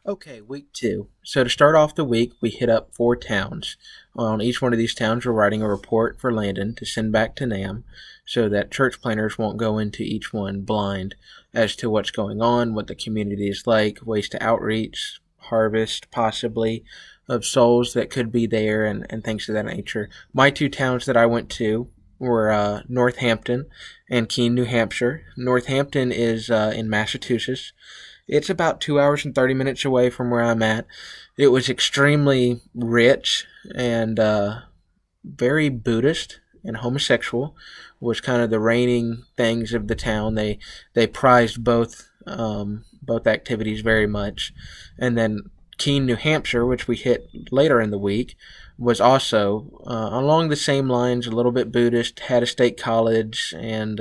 Okay, week two. So to start off the week, we hit up 4 towns. On each one of these towns, we're writing a report for Landon to send back to NAM so that church planners won't go into each one blind as to what's going on, what the community is like, ways to outreach, harvest possibly of souls that could be there, and things of that nature. My 2 towns that I went to were Northampton and Keene, New Hampshire. Northampton is in Massachusetts. It's about 2 hours and 30 minutes away from where I'm at. It was extremely rich and very Buddhist and homosexual was kind of the reigning things of the town. They prized both activities very much, and then Keene, New Hampshire, which we hit later in the week, was also along the same lines, a little bit Buddhist, had a state college, and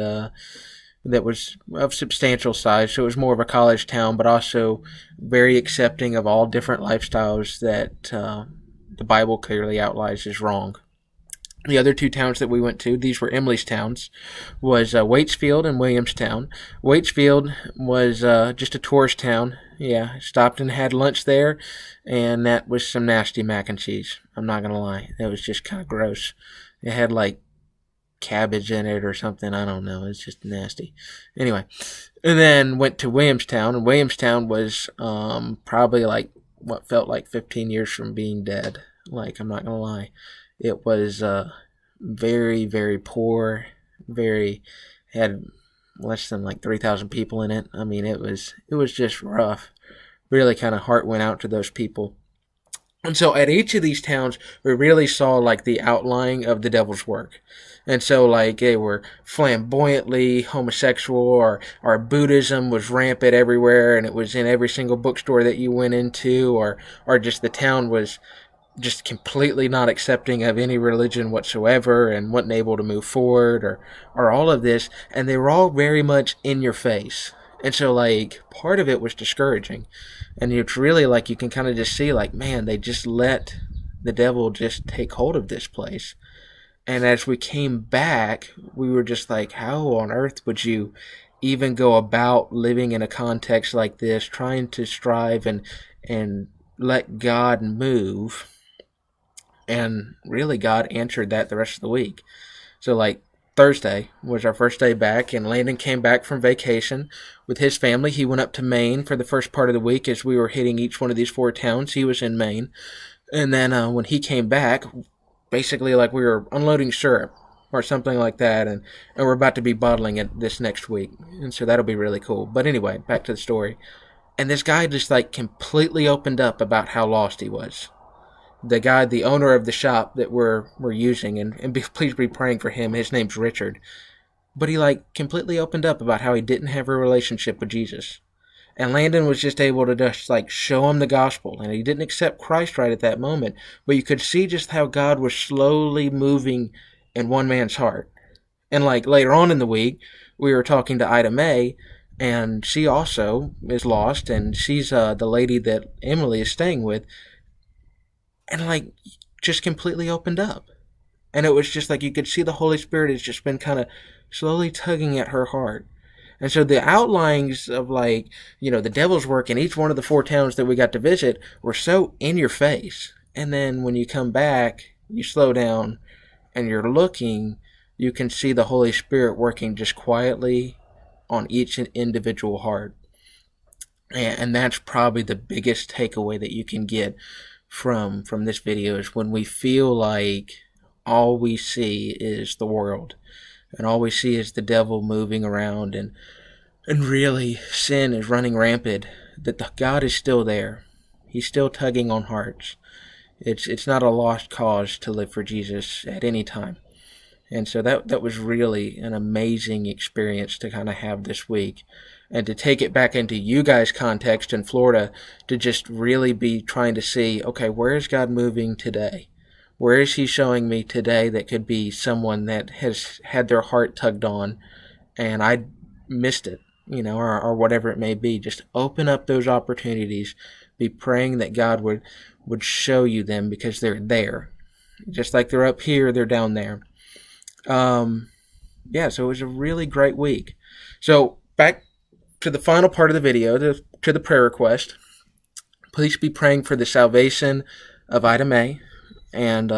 that was of substantial size. So it was more of a college town, but also very accepting of all different lifestyles that the Bible clearly outlines as wrong. The other 2 towns that we went to, these were Emily's towns, was Waitsfield and Williamstown. Waitsfield was just a tourist town. Yeah, stopped and had lunch there, and that was some nasty mac and cheese. I'm not going to lie. That was just kind of gross. It had like cabbage in it or something. I don't know. It's just nasty. Anyway, and then went to Williamstown, and Williamstown was probably like what felt like 15 years from being dead. Like, I'm not going to lie. It was very, very poor, had less than like 3,000 people in it. I mean, it was just rough. Really kind of heart went out to those people. And so at each of these towns, we really saw like the outline of the devil's work. And so like they were flamboyantly homosexual, or Buddhism was rampant everywhere and it was in every single bookstore that you went into, or just the town was just completely not accepting of any religion whatsoever and wasn't able to move forward, or all of this. And they were all very much in your face. And so like part of it was discouraging. And it's really like you can kind of just see like, man, they just let the devil just take hold of this place. And as we came back, we were just like, how on earth would you even go about living in a context like this, trying to strive and let God move? And really, God answered that the rest of the week. So, like, Thursday was our first day back, and Landon came back from vacation with his family. He went up to Maine for the first part of the week as we were hitting each one of these 4 towns. He was in Maine. And then when he came back, basically like we were unloading syrup or something like that, and we're about to be bottling it this next week. And so that'll be really cool. But anyway, back to the story. And this guy just like completely opened up about how lost he was. The guy, the owner of the shop that we're using, and please be praying for him. His name's Richard. But he like completely opened up about how he didn't have a relationship with Jesus. And Landon was just able to just like show him the gospel. And he didn't accept Christ right at that moment. But you could see just how God was slowly moving in one man's heart. And like later on in the week, we were talking to Ida Mae, and she also is lost. And she's the lady that Emily is staying with. And like just completely opened up. And it was just like you could see the Holy Spirit has just been kind of slowly tugging at her heart. And so the outlines of like, the devil's work in each one of the 4 towns that we got to visit were so in your face. And then when you come back, you slow down and you're looking, you can see the Holy Spirit working just quietly on each individual heart. And that's probably the biggest takeaway that you can get from this video, is when we feel like all we see is the world and all we see is the devil moving around and really sin is running rampant, that God is still there. He's still tugging on hearts. It's not a lost cause to live for Jesus at any time. And so that was really an amazing experience to kind of have this week, and to take it back into you guys' context in Florida, to just really be trying to see, okay, where is God moving today? Where is he showing me today that could be someone that has had their heart tugged on and I missed it, or whatever it may be. Just open up those opportunities. Be praying that God would show you them, because they're there. Just like they're up here, they're down there. So it was a really great week. So back to the final part of the video, to the prayer request. Please be praying for the salvation of Ida May, and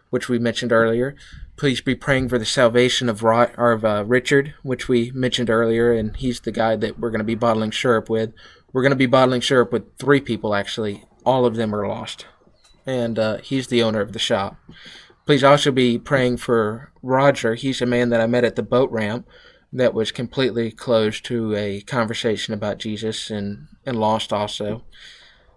which we mentioned earlier. Please be praying for the salvation of Richard, which we mentioned earlier, and he's the guy that we're going to be bottling syrup with. We're going to be bottling syrup with 3 people, actually. All of them are lost, and he's the owner of the shop. Please also be praying for Roger. He's a man that I met at the boat ramp that was completely closed to a conversation about Jesus and lost also.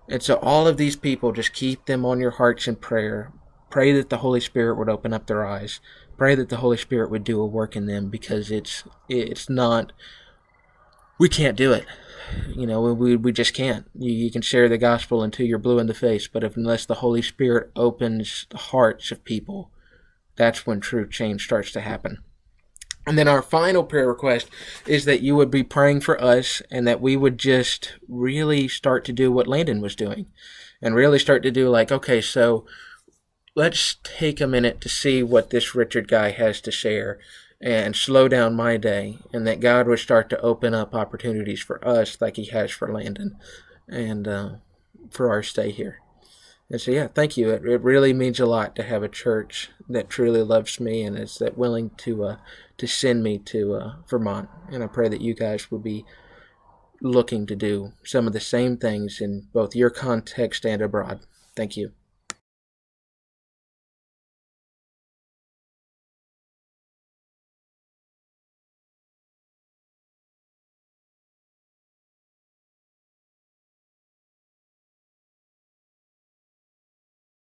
And so all of these people, just keep them on your hearts in prayer. Pray that the Holy Spirit would open up their eyes. Pray that the Holy Spirit would do a work in them, because it's not, we can't do it. We just can't. You can share the gospel until you're blue in the face, but unless the Holy Spirit opens the hearts of people, that's when true change starts to happen. And then our final prayer request is that you would be praying for us, and that we would just really start to do what Landon was doing, and really start to do okay, so let's take a minute to see what this Richard guy has to share and slow down my day, and that God would start to open up opportunities for us like he has for Landon and for our stay here. And so, yeah, thank you. It really means a lot to have a church that truly loves me and is that willing to send me to Vermont. And I pray that you guys will be looking to do some of the same things in both your context and abroad. Thank you.